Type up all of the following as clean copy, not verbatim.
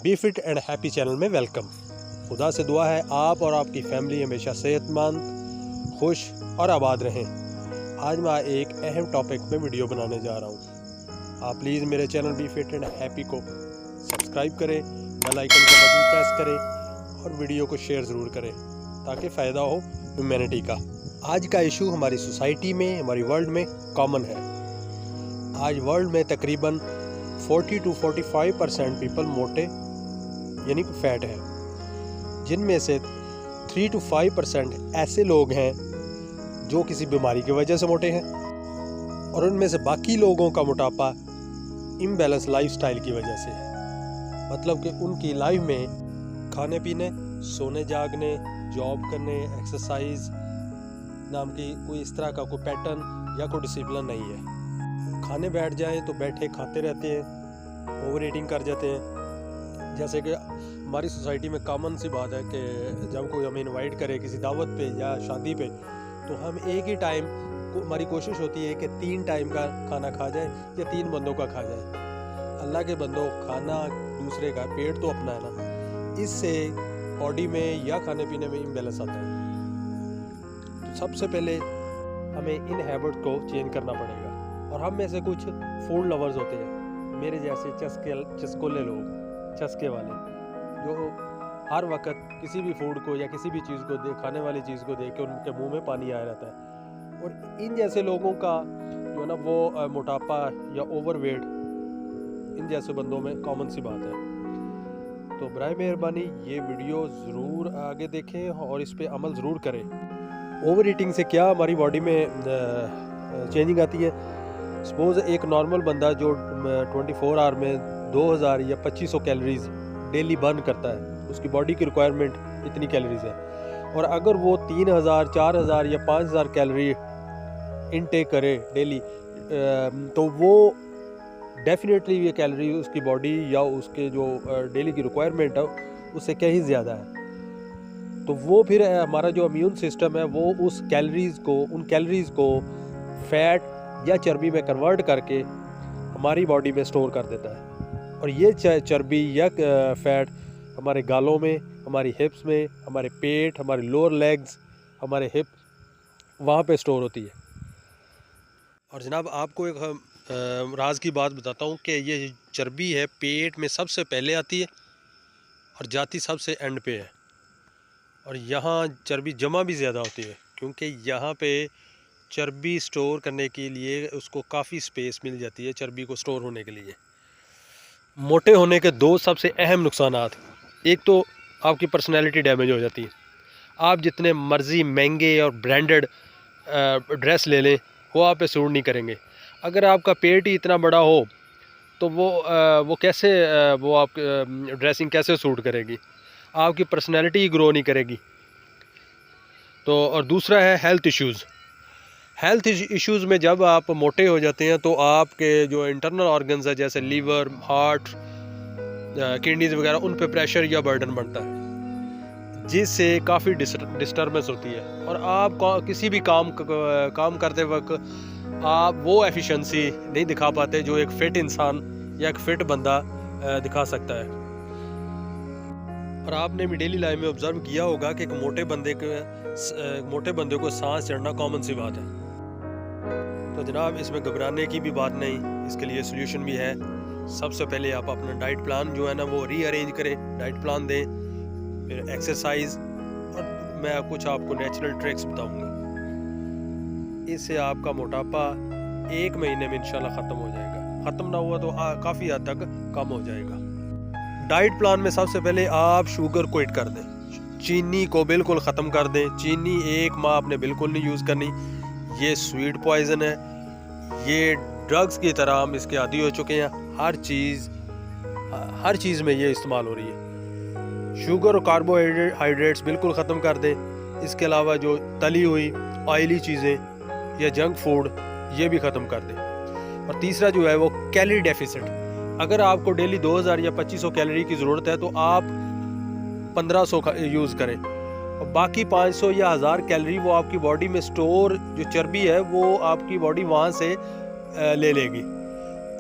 B fit and happy channel में welcome. खुदा से दुआ है आप और आपकी फैमिली हमेशा सेहतमंद, खुश और आबाद रहें। आज मैं एक अहम टॉपिक पे वीडियो बनाने जा रहा हूँ। आप प्लीज़ मेरे channel be fit and happy को सब्सक्राइब करें, बेल आइकन का बटन प्रेस करें और वीडियो को शेयर ज़रूर करें ताकि फ़ायदा हो ह्यूमैनिटी का। आज का इशू हमारी सोसाइटी में, हमारी वर्ल्ड में कॉमन है। आज वर्ल्ड में तकरीबन 40 to 45% पीपल मोटे यानी कि फैट है, जिनमें से 3 to 5% ऐसे लोग हैं जो किसी बीमारी की वजह से मोटे हैं, और उनमें से बाकी लोगों का मोटापा इम्बैलेंस लाइफस्टाइल की वजह से है। मतलब कि उनकी लाइफ में खाने पीने, सोने जागने, जॉब करने, एक्सरसाइज नाम की कोई इस तरह का कोई पैटर्न या कोई डिसिप्लिन नहीं है। खाने बैठ जाएं तो बैठे खाते रहते हैं, ओवर ईटिंग कर जाते हैं। जैसे कि हमारी सोसाइटी में कॉमन सी बात है कि जब कोई हमें इनवाइट करे किसी दावत पे या शादी पे, तो हम एक ही टाइम हमारी कोशिश होती है कि 3 टाइम का खाना खा जाए या 3 बंदों का खा जाए। अल्लाह के बंदों, खाना दूसरे का, पेट तो अपना है ना। इससे बॉडी में या खाने पीने में इम्बैलेंस आता है। तो सबसे पहले हमें इन हैबिट को चेंज करना पड़ेगा। और हम में से कुछ फूड लवर्स होते हैं, मेरे जैसे चस्कोले लोग, चस्के वाले, जो हर वक्त किसी भी फूड को या किसी भी चीज़ को खाने वाली चीज़ को देख के उनके मुंह में पानी आया रहता है। और इन जैसे लोगों का जो है ना वो मोटापा या ओवरवेट इन जैसे बंदों में कॉमन सी बात है। तो बराए मेहरबानी ये वीडियो ज़रूर आगे देखें और इस पर अमल ज़रूर करें। ओवर ईटिंग से क्या हमारी बॉडी में चेंजिंग आती है। सपोज़ एक नॉर्मल बंदा जो 24 आवर में 2000 या 2500 कैलोरीज डेली बर्न करता है, उसकी बॉडी की रिक्वायरमेंट इतनी कैलोरीज है, और अगर वो 3000, 4000 या 5000 कैलोरी इनटेक करे डेली, तो वो डेफिनेटली ये कैलोरी उसकी बॉडी या उसके जो डेली की रिक्वायरमेंट है उससे कहीं ज़्यादा है। तो वो फिर हमारा जो इम्यून सिस्टम है वो उन कैलोरीज़ को फैट या चर्बी में कन्वर्ट करके हमारी बॉडी में स्टोर कर देता है। और ये चर्बी या फैट हमारे गालों में, हमारी हिप्स में, हमारे पेट, हमारे लोअर लेग्स, हमारे हिप, वहाँ पे स्टोर होती है। और जनाब आपको एक राज की बात बताता हूँ कि ये चर्बी है पेट में सबसे पहले आती है और जाती सबसे एंड पे है। और यहाँ चर्बी जमा भी ज़्यादा होती है, क्योंकि यहाँ पे चर्बी स्टोर करने के लिए उसको काफ़ी स्पेस मिल जाती है चर्बी को स्टोर होने के लिए। मोटे होने के 2 सबसे अहम नुकसानात, एक तो आपकी पर्सनैलिटी डैमेज हो जाती है। आप जितने मर्ज़ी महंगे और ब्रांडेड ड्रेस ले लें वो आप पे सूट नहीं करेंगे। अगर आपका पेट ही इतना बड़ा हो तो वो कैसे वो आप ड्रेसिंग कैसे सूट करेगी, आपकी पर्सनैलिटी ही ग्रो नहीं करेगी। तो और दूसरा है हेल्थ इश्यूज़। हेल्थ इश्यूज़ में जब आप मोटे हो जाते हैं तो आपके जो इंटरनल ऑर्गन्स है जैसे लीवर, हार्ट, किडनीज वगैरह, उन पे प्रेशर या बर्डन बढ़ता है, जिससे काफ़ी डिस्टर्बेंस होती है। और आप किसी भी काम करते वक्त आप वो एफिशिएंसी नहीं दिखा पाते जो एक फ़िट इंसान या एक फ़िट बंदा दिखा सकता है। और आपने भी डेली लाइफ में ऑब्जर्व किया होगा कि एक मोटे बंदे को सांस चढ़ना कॉमन सी बात है। तो जनाब इसमें घबराने की भी बात नहीं, इसके लिए सोल्यूशन भी है। सबसे पहले आप अपना डाइट प्लान जो है ना वो रीअरेंज करें, डाइट प्लान दें, फिर एक्सरसाइज, और मैं कुछ आपको नेचुरल ट्रिक्स बताऊंगा। इससे आपका मोटापा 1 महीने में इंशाल्लाह ख़त्म हो जाएगा। ख़त्म ना हुआ तो काफ़ी हद तक कम हो जाएगा। डाइट प्लान में सबसे पहले आप शुगर को क्विट कर दें, चीनी को बिल्कुल ख़त्म कर दें। चीनी 1 माह आपने बिल्कुल नहीं यूज़ करनी। ये स्वीट पॉइज़न है, ये ड्रग्स की तरह हम इसके आदी हो चुके हैं। हर चीज़ में ये इस्तेमाल हो रही है। शुगर और कार्बोहाइड्रेट्स बिल्कुल ख़त्म कर दें। इसके अलावा जो तली हुई ऑयली चीज़ें या जंक फूड ये भी ख़त्म कर दें। और तीसरा जो है वो कैलोरी डेफिसिट। अगर आपको डेली 2000 या 2500 कैलोरी की ज़रूरत है तो आप 1500 यूज़ करें, और बाकी 500 या 1000 कैलोरी वो आपकी बॉडी में स्टोर जो चर्बी है वो आपकी बॉडी वहाँ से ले लेगी।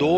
2